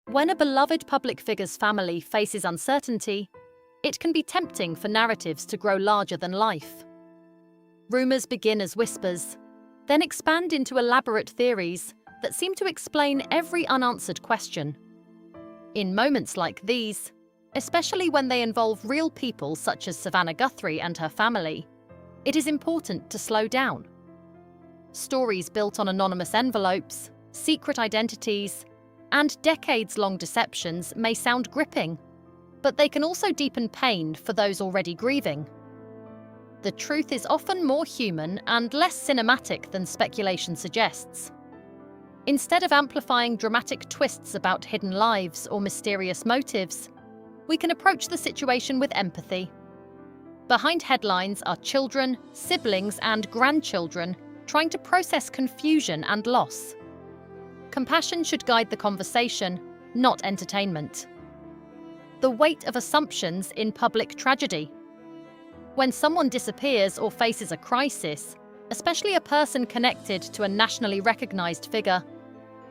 When a beloved public figure's family faces uncertainty, it can be tempting for narratives to grow larger than life. Rumors begin as whispers, then expand into elaborate theories that seem to explain every unanswered question. In moments like these, especially when they involve real people such as Savannah Guthrie and her family, it is important to slow down. Stories built on anonymous envelopes, secret identities, and decades-long deceptions may sound gripping, but they can also deepen pain for those already grieving. The truth is often more human and less cinematic than speculation suggests. Instead of amplifying dramatic twists about hidden lives or mysterious motives, we can approach the situation with empathy. Behind headlines are children, siblings, and grandchildren trying to process confusion and loss. Compassion should guide the conversation, not entertainment. The weight of assumptions in public tragedy. When someone disappears or faces a crisis, especially a person connected to a nationally recognized figure,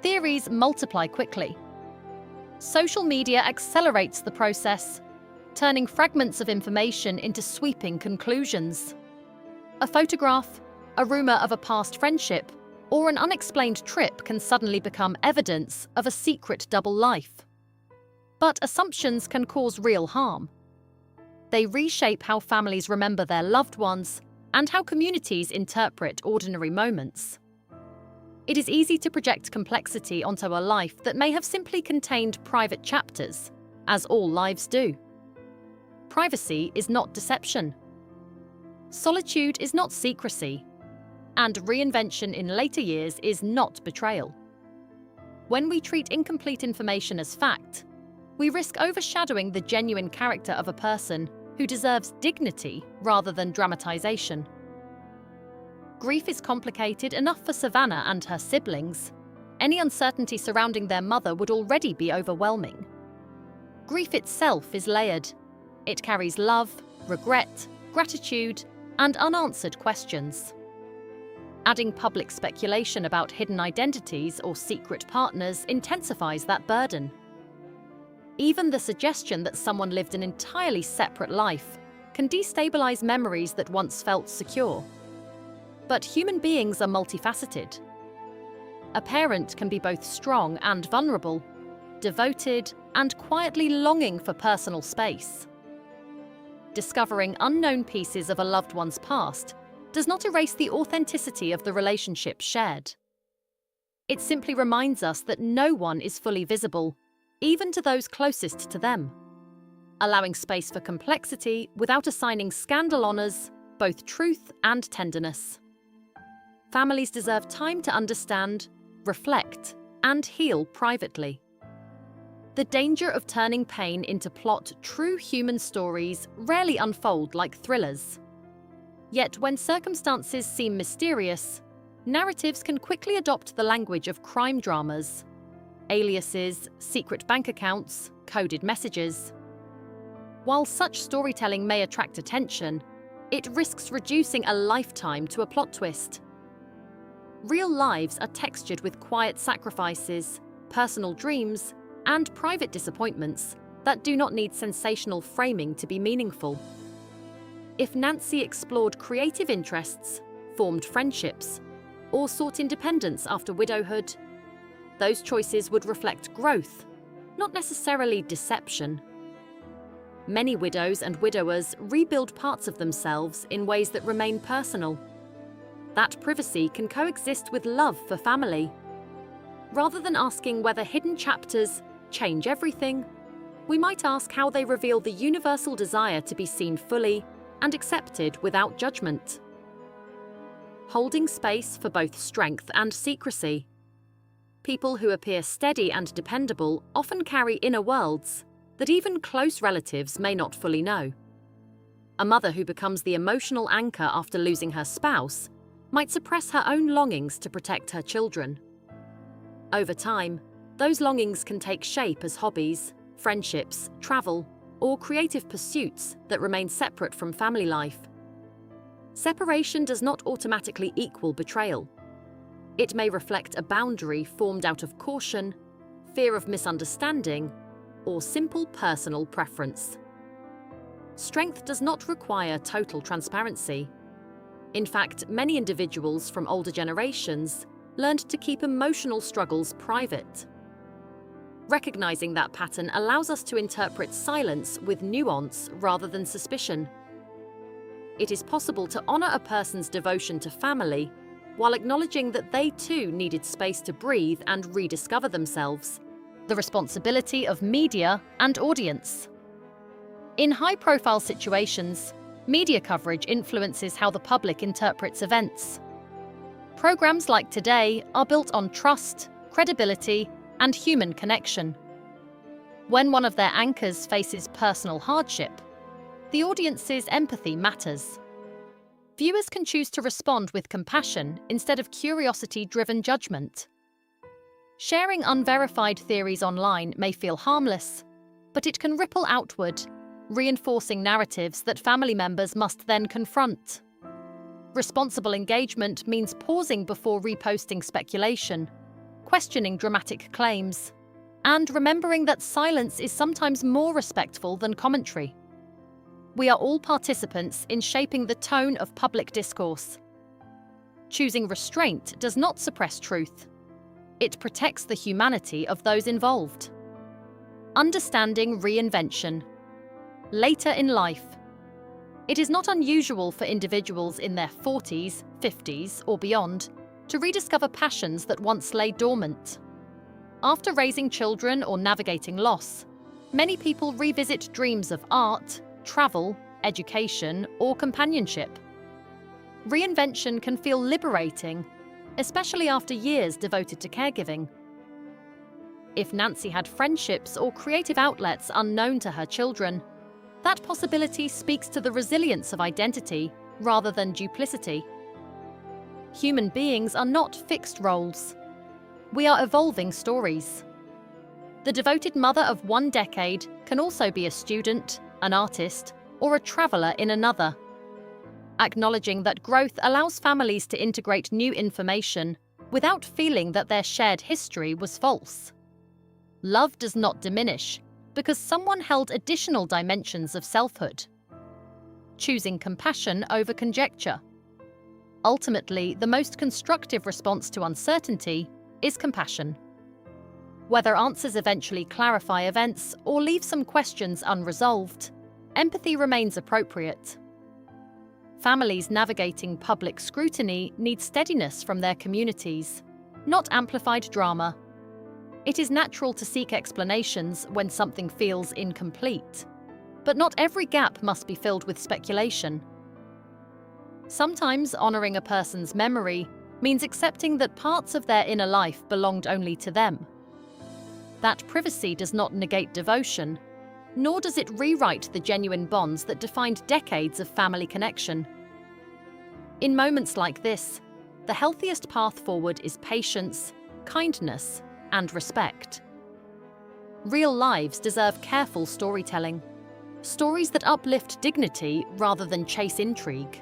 theories multiply quickly. Social media accelerates the process, turning fragments of information into sweeping conclusions. A photograph, a rumor of a past friendship, or an unexplained trip can suddenly become evidence of a secret double life. But assumptions can cause real harm. They reshape how families remember their loved ones and how communities interpret ordinary moments. It is easy to project complexity onto a life that may have simply contained private chapters, as all lives do. Privacy is not deception. Solitude is not secrecy. And reinvention in later years is not betrayal. When we treat incomplete information as fact, we risk overshadowing the genuine character of a person who deserves dignity rather than dramatization. Grief is complicated enough for Savannah and her siblings. Any uncertainty surrounding their mother would already be overwhelming. Grief itself is layered. It carries love, regret, gratitude, and unanswered questions. Adding public speculation about hidden identities or secret partners intensifies that burden. Even the suggestion that someone lived an entirely separate life can destabilize memories that once felt secure. But human beings are multifaceted. A parent can be both strong and vulnerable, devoted and quietly longing for personal space. Discovering unknown pieces of a loved one's past does not erase the authenticity of the relationship shared. It simply reminds us that no one is fully visible, even to those closest to them. Allowing space for complexity without assigning scandal honors both truth and tenderness. Families deserve time to understand, reflect, and heal privately. The danger of turning pain into plot, true human stories rarely unfold like thrillers. Yet when circumstances seem mysterious, narratives can quickly adopt the language of crime dramas, aliases, secret bank accounts, coded messages. While such storytelling may attract attention, it risks reducing a lifetime to a plot twist. Real lives are textured with quiet sacrifices, personal dreams, and private disappointments that do not need sensational framing to be meaningful. If Nancy explored creative interests, formed friendships, or sought independence after widowhood, those choices would reflect growth, not necessarily deception. Many widows and widowers rebuild parts of themselves in ways that remain personal. That privacy can coexist with love for family. Rather than asking whether hidden chapters change everything, we might ask how they reveal the universal desire to be seen fully and accepted without judgment. Holding space for both strength and secrecy. People who appear steady and dependable often carry inner worlds that even close relatives may not fully know. A mother who becomes the emotional anchor after losing her spouse might suppress her own longings to protect her children. Over time, those longings can take shape as hobbies, friendships, travel, or creative pursuits that remain separate from family life. Separation does not automatically equal betrayal. It may reflect a boundary formed out of caution, fear of misunderstanding, or simple personal preference. Strength does not require total transparency. In fact, many individuals from older generations learned to keep emotional struggles private. Recognizing that pattern allows us to interpret silence with nuance rather than suspicion. It is possible to honor a person's devotion to family while acknowledging that they too needed space to breathe and rediscover themselves. The responsibility of media and audience. In high-profile situations, media coverage influences how the public interprets events. Programs like Today are built on trust, credibility, and human connection. When one of their anchors faces personal hardship, the audience's empathy matters. Viewers can choose to respond with compassion instead of curiosity-driven judgment. Sharing unverified theories online may feel harmless, but it can ripple outward, reinforcing narratives that family members must then confront. Responsible engagement means pausing before reposting speculation, questioning dramatic claims, and remembering that silence is sometimes more respectful than commentary. We are all participants in shaping the tone of public discourse. Choosing restraint does not suppress truth. It protects the humanity of those involved. Understanding reinvention. Later in life. It is not unusual for individuals in their 40s, 50s, or beyond to rediscover passions that once lay dormant. After raising children or navigating loss, many people revisit dreams of art, travel, education, or companionship. Reinvention can feel liberating, especially after years devoted to caregiving. If Nancy had friendships or creative outlets unknown to her children, that possibility speaks to the resilience of identity rather than duplicity. Human beings are not fixed roles. We are evolving stories. The devoted mother of one decade can also be a student, an artist, or a traveler in another. Acknowledging that growth allows families to integrate new information without feeling that their shared history was false. Love does not diminish because someone held additional dimensions of selfhood. Choosing compassion over conjecture. Ultimately, the most constructive response to uncertainty is compassion. Whether answers eventually clarify events or leave some questions unresolved, empathy remains appropriate. Families navigating public scrutiny need steadiness from their communities, not amplified drama. It is natural to seek explanations when something feels incomplete, but not every gap must be filled with speculation. Sometimes honoring a person's memory means accepting that parts of their inner life belonged only to them. That privacy does not negate devotion, nor does it rewrite the genuine bonds that defined decades of family connection. In moments like this, the healthiest path forward is patience, kindness, and respect. Real lives deserve careful storytelling, stories that uplift dignity rather than chase intrigue.